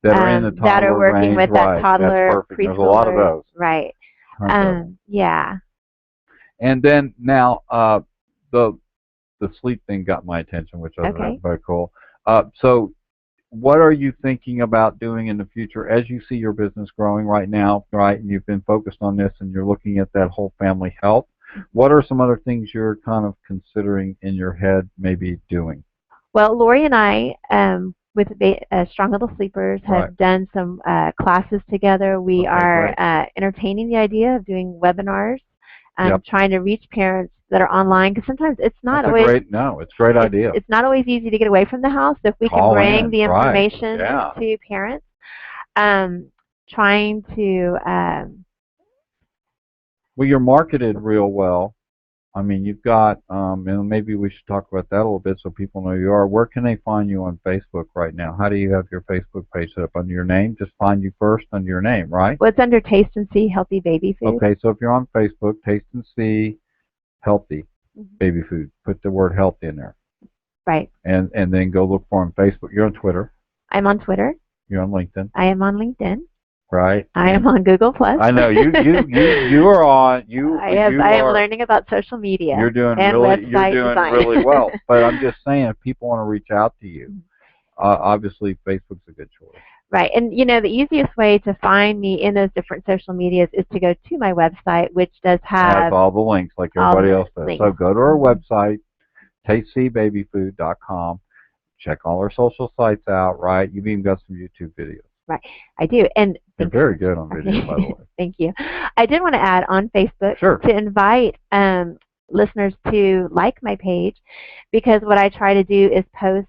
S1: That are in the
S2: that are
S1: toddler
S2: working
S1: range,
S2: with that
S1: right? That's
S2: toddler
S1: perfect. There's a lot of
S2: preschoolers.
S1: those.
S2: Right.
S1: Tons of them.
S2: Yeah.
S1: And then now, the the sleep thing got my attention, which was
S2: Okay.
S1: very cool. So what are you thinking about doing in the future as you see your business growing right now, right? And you've been focused on this and you're looking at that whole family health. What are some other things you're kind of considering in your head maybe doing?
S2: Well, Lori and I, with Strong Little Sleepers,
S1: Right.
S2: have done some classes together. We
S1: Okay,
S2: are
S1: great.
S2: entertaining the idea of doing webinars,
S1: Yep.
S2: trying to reach parents that are online because sometimes it's not
S1: That's a
S2: always
S1: great, no, it's a great idea.
S2: it's not always easy to get away from the house. So if we can
S1: Call
S2: bring
S1: in,
S2: the
S1: right.
S2: information
S1: Yeah.
S2: to parents, trying to
S1: Well, you're marketed real well. I mean, you've got, and maybe we should talk about that a little bit so people know who you are. Where can they find you on Facebook right now? How do you have your Facebook page set up under your name? Just find you first under your name, right?
S2: well, it's under Taste and See Healthy Baby Food.
S1: Okay, so if you're on Facebook, Taste and See Healthy Baby Food. Put the word healthy in there.
S2: Right.
S1: And then go look for on Facebook. You're on Twitter.
S2: I'm on Twitter.
S1: You're on LinkedIn.
S2: I am on LinkedIn.
S1: Right.
S2: I am on Google Plus.
S1: I know you are on
S2: I am learning about social media.
S1: You're doing
S2: and website design.
S1: really well. But I'm just saying, if people want to reach out to you, obviously Facebook's a good choice.
S2: Right, and the easiest way to find me in those different social medias is to go to my website, which does have
S1: has all the links like everybody else does.
S2: links.
S1: So go to our website, tastecbabyfood.com. Check all our social sites out. Right, you've even got some YouTube videos.
S2: Right, I do, and
S1: you're very good on video, by the way.
S2: Thank you. I did want to add on Facebook to invite listeners to like my page, because what I try to do is post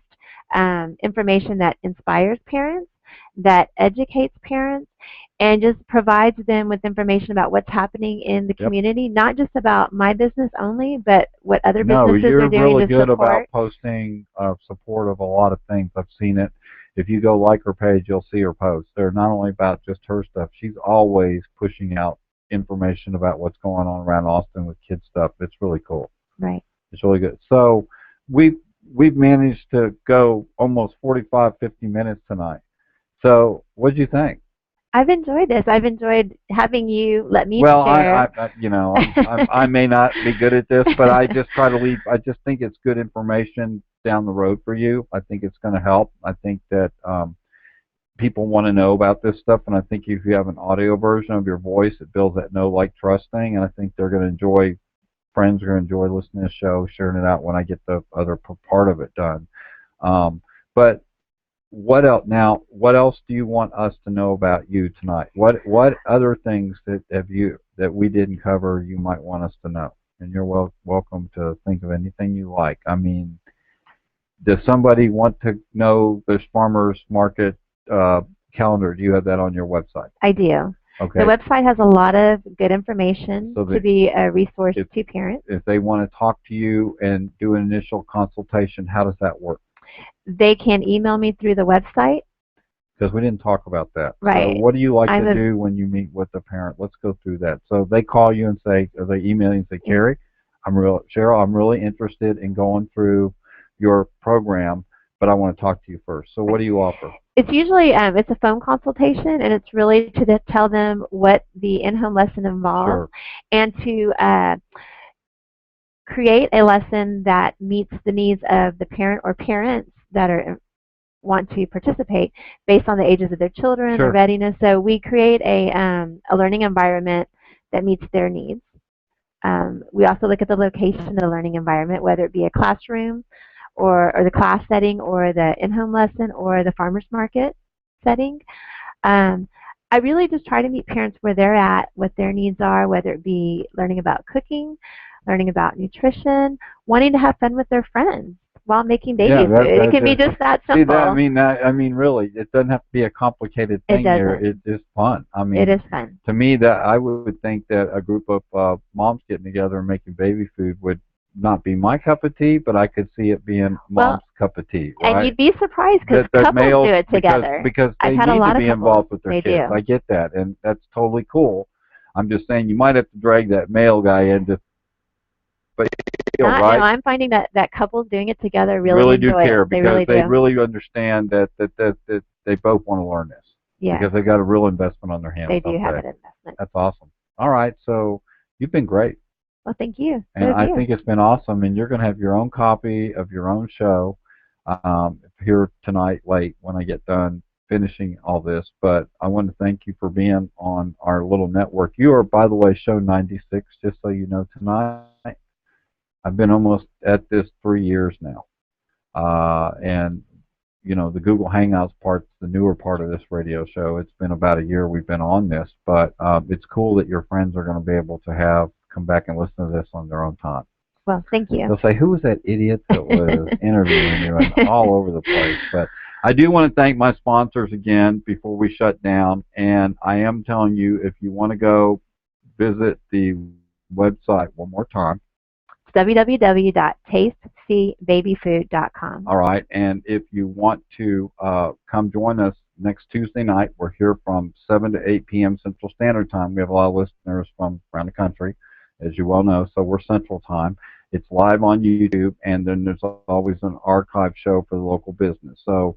S2: information that inspires parents, that educates parents, and just provides them with information about what's happening in the community, not just about my business only, but what other businesses are doing to support.
S1: No, you're really good about posting support of a lot of things. I've seen it. If you go like her page, you'll see her posts. They're not only about just her stuff. She's always pushing out information about what's going on around Austin with kids stuff. It's really cool.
S2: Right.
S1: It's really good. So we've managed to go almost 45, 50 minutes tonight. So what did you think?
S2: I've enjoyed this. I've enjoyed having you let me
S1: share.
S2: Well,
S1: I may not be good at this, but I just try to leave. I just think it's good information down the road for you. I think it's going to help. I think that people want to know about this stuff, and I think if you have an audio version of your voice, it builds that know, like, trust thing, and I think they're going to enjoy. Friends are going to enjoy listening to the show, sharing it out when I get the other part of it done. But what else? Now, what else do you want us to know about you tonight? What other things that that we didn't cover you might want us to know? And you're welcome to think of anything you like. I mean, does somebody want to know this farmers market uh, calendar? Do you have that on your website?
S2: I do. The
S1: Okay.
S2: website has a lot of good information
S1: So
S2: to be a resource
S1: if
S2: to parents.
S1: if they want to talk to you and do an initial consultation, how does that work?
S2: They can email me through the website.
S1: Because we didn't talk about that. So
S2: Right.
S1: what do you like
S2: I'm
S1: to
S2: a
S1: do when you meet with the parent? Let's go through that. So they call you and say, or they email you and say,
S2: yeah.
S1: Carey, Cheryl, I'm really interested in going through your program, but I want to talk to you first. So what do you offer?
S2: It's usually it's a phone consultation, and it's really to tell them what the in-home lesson involves,
S1: Sure.
S2: and to create a lesson that meets the needs of the parent or parents that are want to participate based on the ages of their children, their
S1: Sure.
S2: readiness. So we create a learning environment that meets their needs. We also look at the location of the learning environment, whether it be a classroom or the class setting or the in-home lesson or the farmer's market setting. Um, I really just try to meet parents where they're at, what their needs are, whether it be learning about cooking, learning about nutrition, wanting to have fun with their friends while making
S1: Yeah,
S2: baby food. It can be just that
S1: see that
S2: simple.
S1: I mean really, it doesn't have to be a complicated
S2: It
S1: thing here.
S2: doesn't.
S1: It's just fun. I
S2: It
S1: mean,
S2: is fun.
S1: to me that I would think that a group of moms getting together and making baby food would not be my cup of tea, but I could see it being
S2: Well,
S1: mom's cup of tea,
S2: and
S1: right?
S2: you'd be surprised because
S1: That
S2: couples do
S1: males
S2: it together.
S1: because
S2: I've
S1: they
S2: had a
S1: need to
S2: lot of
S1: be
S2: couples.
S1: involved with their
S2: They
S1: kids.
S2: do.
S1: I get that, and that's totally cool. I'm just saying you might have to drag that male guy into, but feel
S2: Not, no,
S1: right.
S2: I'm finding that couples doing it together really
S1: Really do
S2: enjoy it.
S1: care
S2: They
S1: because
S2: really
S1: they
S2: do.
S1: really understand that they both want to learn this
S2: Yes,
S1: because they got a real investment on their hands,
S2: they do
S1: don't
S2: have
S1: they?
S2: an investment.
S1: That's awesome. All right, so you've been great,
S2: Well, thank you. So
S1: and
S2: have
S1: I
S2: you.
S1: think it's been awesome. And you're going to have your own copy of your own show here tonight late when I get done finishing all this. But I want to thank you for being on our little network. You are, by the way, show 96. Just so you know, tonight I've been almost at this 3 years now. And you know the Google Hangouts part's the newer part of this radio show. It's been about a year we've been on this, but it's cool that your friends are going to be able to have come back and listen to this on their own time.
S2: Well, thank you.
S1: They'll say, "Who was that idiot that was interviewing you?" and all over the place. But I do want to thank my sponsors again before we shut down. And I am telling you, if you want to go visit the website one more time.
S2: www.tastecbabyfood.com.
S1: All right, and if you want to come join us next Tuesday night, we're here from 7 to 8 p.m. Central Standard Time. We have a lot of listeners from around the country, as you well know, so we're Central Time. It's live on YouTube, and then there's always an archive show for the local business. So